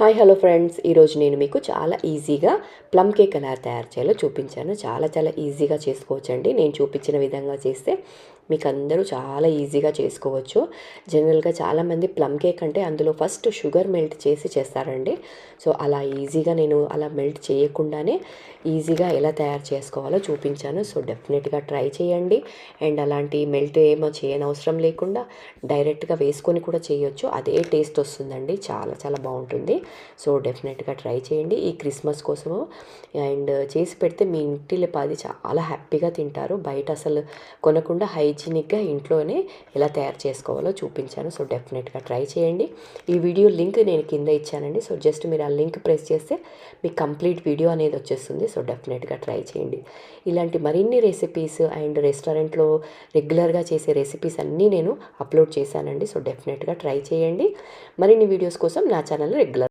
Hi hello friends, ఈరోజు నేను మీకు చాలా ఈజీగా ప్లమ్ కేక్ ఎలా తయారు చేయాలో చూపించాను. చాలా ఈజీగా చేసుకోవచ్చండి. నేను చూపించిన విధంగా చేస్తే మీకు అందరూ చాలా ఈజీగా చేసుకోవచ్చు. జనరల్గా చాలామంది ప్లమ్ కేక్ అంటే అందులో ఫస్ట్ షుగర్ మెల్ట్ చేసి చేస్తారండి. సో అలా ఈజీగా నేను అలా మెల్ట్ చేయకుండానే ఈజీగా ఎలా తయారు చేసుకోవాలో చూపించాను. సో డెఫినెట్గా ట్రై చేయండి. అండ్ అలాంటి మెల్ట్ ఏమో చేయనవసరం లేకుండా డైరెక్ట్గా వేసుకొని కూడా చేయొచ్చు. అదే టేస్ట్ వస్తుందండి. చాలా బాగుంటుంది. సో డెఫినెట్గా ట్రై చేయండి ఈ క్రిస్మస్ కోసము. అండ్ చేసి పెడితే మీ ఇంటిల్లిపాది చాలా హ్యాపీగా తింటారు. బయట అసలు కొనకుండా హైజీనిక్గా ఇంట్లోనే ఎలా తయారు చేసుకోవాలో చూపించాను. సో డెఫినెట్గా ట్రై చేయండి. ఈ వీడియో లింక్ నేను కింద ఇచ్చానండి. సో జస్ట్ మీరు ఆ లింక్ ప్రెస్ చేస్తే మీకు కంప్లీట్ వీడియో అనేది వచ్చేస్తుంది. సో డెఫినెట్గా ట్రై చేయండి. ఇలాంటి మరిన్ని రెసిపీస్ అండ్ రెస్టారెంట్లో రెగ్యులర్గా చేసే రెసిపీస్ అన్నీ నేను అప్లోడ్ చేశానండి. సో డెఫినెట్గా ట్రై చేయండి. మరిన్ని వీడియోస్ కోసం నా ఛానల్ రెగ్యులర్